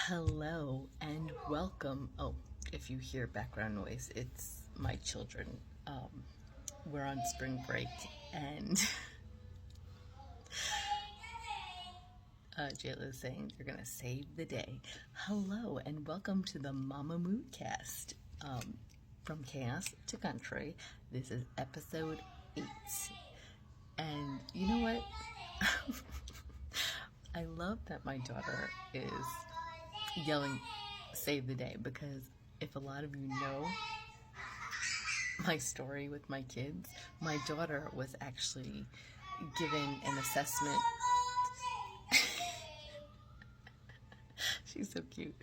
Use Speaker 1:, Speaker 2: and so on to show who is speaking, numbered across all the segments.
Speaker 1: Hello and welcome. Oh, if you hear background noise, it's my children. We're on spring break and Jayla is saying they're going to save the day. Hello and welcome to the Mama Moodcast. From Chaos to Country. This is episode 8. And you know what? I love that my daughter is yelling save the day, because if a lot of you know my story with my kids, my daughter was actually given an assessment. She's so cute.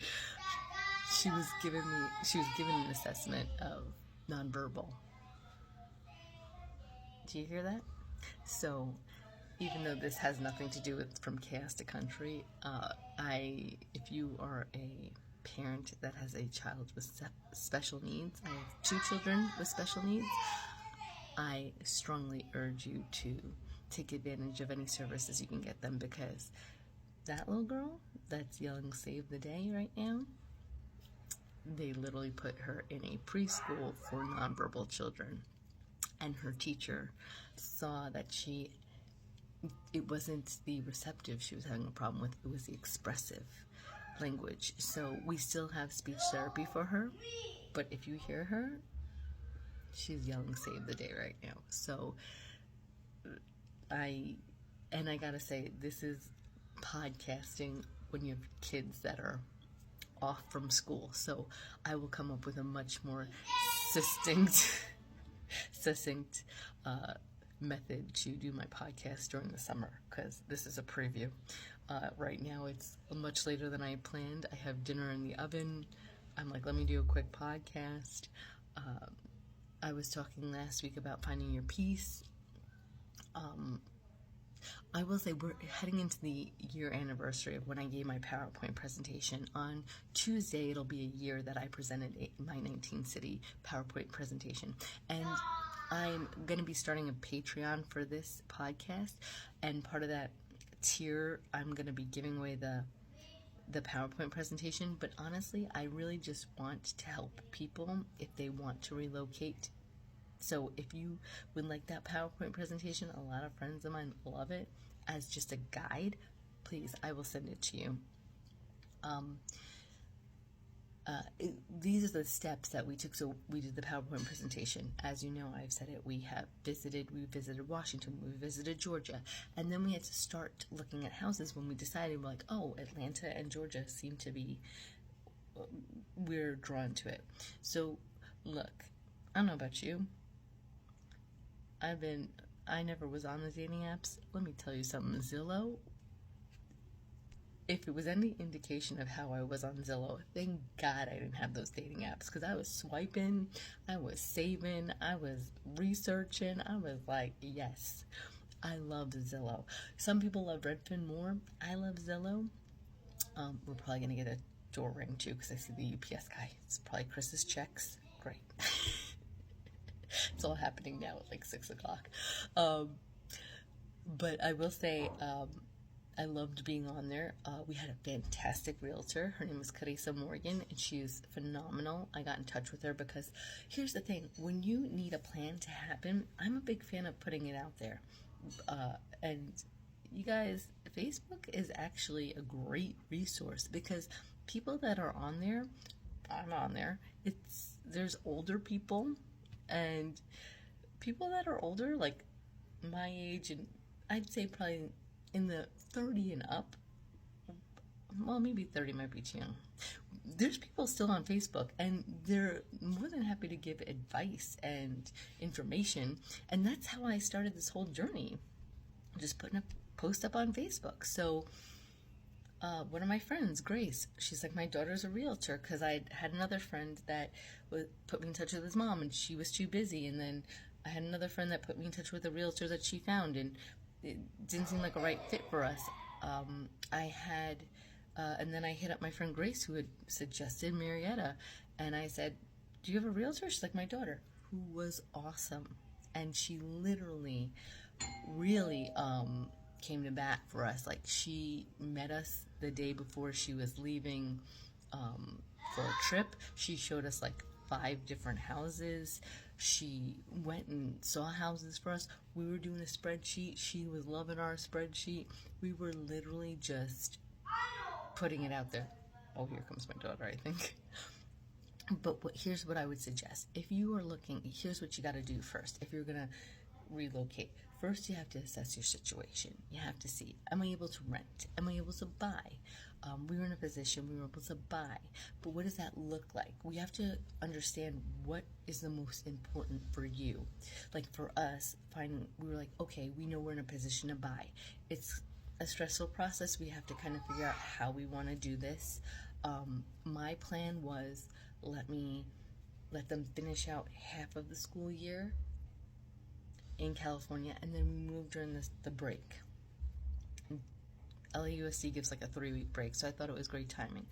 Speaker 1: She was given an assessment of nonverbal. Do you hear that? So even though this has nothing to do with From Chaos to Country, if you are a parent that has a child with special needs, I have 2 children with special needs, I strongly urge you to take advantage of any services you can get them, because that little girl that's yelling save the day right now, they literally put her in a preschool for nonverbal children, and her teacher saw that it wasn't the receptive she was having a problem with, it was the expressive language. So we still have speech therapy for her, but if you hear her, she's yelling save the day right now. So I gotta say, this is podcasting when you have kids that are off from school, so I will come up with a much more succinct method to do my podcast during the summer, because this is a preview. Right now it's much later than I planned. I have dinner in the oven. I'm like, let me do a quick podcast. I was talking last week about finding your peace. I will say we're heading into the year anniversary of when I gave my PowerPoint presentation. On Tuesday, it'll be a year that I presented my 19-city PowerPoint presentation. And I'm going to be starting a Patreon for this podcast. And part of that tier, I'm going to be giving away the PowerPoint presentation. But honestly, I really just want to help people if they want to relocate. So if you would like that PowerPoint presentation, a lot of friends of mine love it as just a guide, please, I will send it to you. These are the steps that we took. So we did the PowerPoint presentation. As you know, I've said it, we visited Washington, we visited Georgia, and then we had to start looking at houses when we decided, we're like, oh, Atlanta and Georgia seem to be, we're drawn to it. So look, I don't know about you, I never was on the dating apps. Let me tell you something, Zillow, if it was any indication of how I was on Zillow, thank God I didn't have those dating apps, because I was swiping, I was saving, I was researching, I was like, yes, I love Zillow. Some people love Redfin more. I love Zillow. We're probably going to get a door ring too, because I see the UPS guy. It's probably Chris's checks. Great. It's all happening now at like 6 o'clock. But I will say, I loved being on there. We had a fantastic realtor. Her name was Carissa Morgan, and she was phenomenal. I got in touch with her because here's the thing. When you need a plan to happen, I'm a big fan of putting it out there. And you guys, Facebook is actually a great resource, because people that are on there, I'm on there, there's older people, and people that are older, like my age, and I'd say probably in the 30 and up, well, maybe 30 might be too young. There's people still on Facebook, and they're more than happy to give advice and information, and that's how I started this whole journey, just putting a post up on Facebook. So one of my friends, Grace, she's like, my daughter's a realtor, because I had another friend that put me in touch with his mom, and she was too busy, and then I had another friend that put me in touch with a realtor that she found, and it didn't seem like a right fit for us. And then I hit up my friend Grace, who had suggested Marietta, and I said, do you have a realtor? She's like, my daughter, who was awesome. And she literally really came to bat for us. Like, she met us the day before she was leaving for a trip. She showed us like 5 different houses. She went and saw houses for us. We were doing a spreadsheet. She was loving our spreadsheet. We were literally just putting it out there. Oh, here comes my daughter, I think. But here's what I would suggest. If you are looking, here's what you got to do first. If you're going to relocate, first you have to assess your situation. You have to see, am I able to rent? Am I able to buy? We were in a position we were able to buy. But what does that look like? We have to understand what is the most important for you. Like for us, we were like, okay, we know we're in a position to buy. It's a stressful process. We have to kind of figure out how we want to do this. My plan was, let them finish out half of the school year in California, and then we moved during the break. LAUSD gives like a 3-week break, so I thought it was great timing.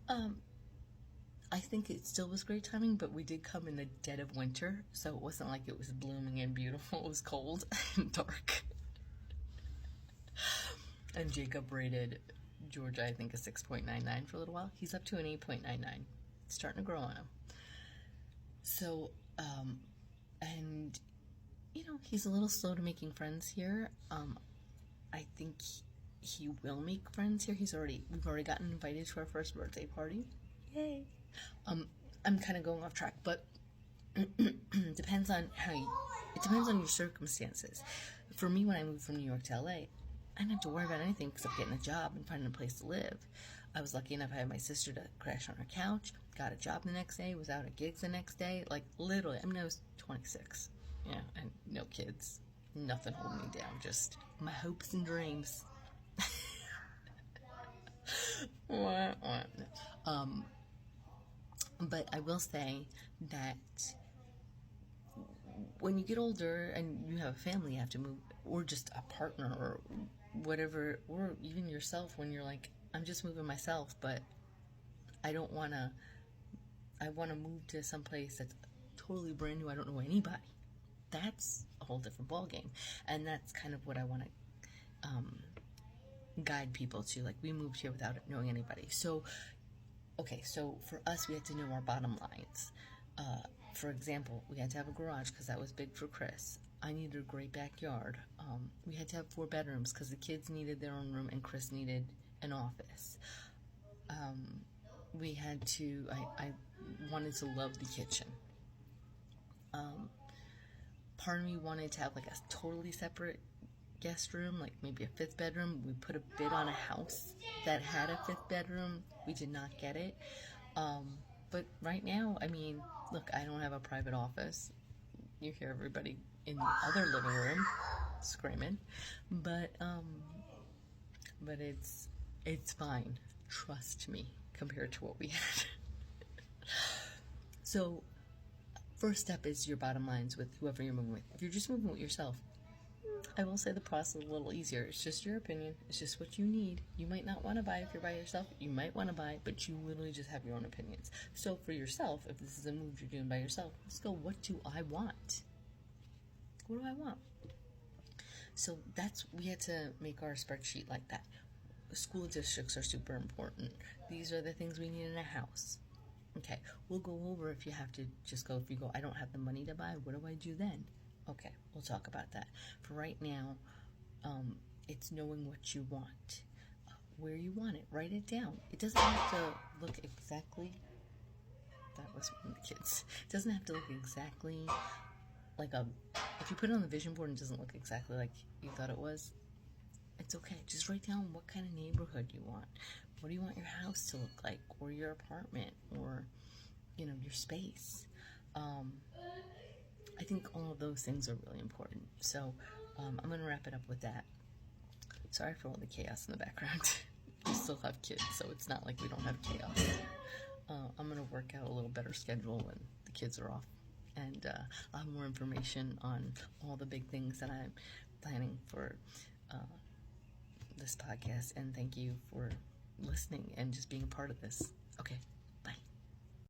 Speaker 1: I think it still was great timing, but we did come in the dead of winter, so it wasn't like it was blooming and beautiful. It was cold and dark. And Jacob rated Georgia, I think, a 6.99 for a little while. He's up to an 8.99. It's starting to grow on him. So, and, you know, he's a little slow to making friends here. I think he will make friends here. We've already gotten invited to our first birthday party. Yay. I'm kind of going off track, but it depends on your circumstances. For me, when I moved from New York to LA, I didn't have to worry about anything except getting a job and finding a place to live. I was lucky enough I had my sister to crash on her couch, got a job the next day, was out at gigs the next day, like literally, I was 26, yeah, and no kids, nothing holding me down, just my hopes and dreams. But I will say that when you get older and you have a family, you have to move, or just a partner or whatever, or even yourself, when you're like, I'm just moving myself, but I want to move to some place that's totally brand new. I don't know anybody. That's a whole different ballgame. And that's kind of what I want to guide people to. Like, we moved here without knowing anybody. So, okay, so for us, we had to know our bottom lines. For example, we had to have a garage because that was big for Chris. I needed a great backyard. We had to have 4 bedrooms because the kids needed their own room and Chris needed an office. We had to, I wanted to love the kitchen. Part of me wanted to have like a totally separate guest room, like maybe a 5th bedroom. We put a bid on a house that had a 5th bedroom. We did not get it. But right now, I mean, look, I don't have a private office. You hear everybody in the other living room screaming, but it's fine. Trust me, compared to what we had. So, first step is your bottom lines with whoever you're moving with. If you're just moving with yourself, I will say the process is a little easier. It's just your opinion. It's just what you need. You might not want to buy if you're by yourself. You might want to buy, but you literally just have your own opinions. So for yourself, if this is a move you're doing by yourself, let's go, what do I want? What do I want? So we had to make our spreadsheet like that. School districts are super important. These are the things we need in a house. Okay, we'll go over if you have to just go, if you go, I don't have the money to buy, what do I do then? Okay, we'll talk about that. For right now, it's knowing what you want, where you want it. Write it down. It doesn't have to look exactly, that was one of the kids. It doesn't have to look exactly like if you put it on the vision board and it doesn't look exactly like you thought it was, it's okay. Just write down what kind of neighborhood you want. What do you want your house to look like, or your apartment, or, your space? I think all of those things are really important. So I'm going to wrap it up with that. Sorry for all the chaos in the background. We still have kids, so it's not like we don't have chaos. I'm going to work out a little better schedule when the kids are off. And I'll have more information on all the big things that I'm planning for this podcast. And thank you for listening and just being a part of this. Okay.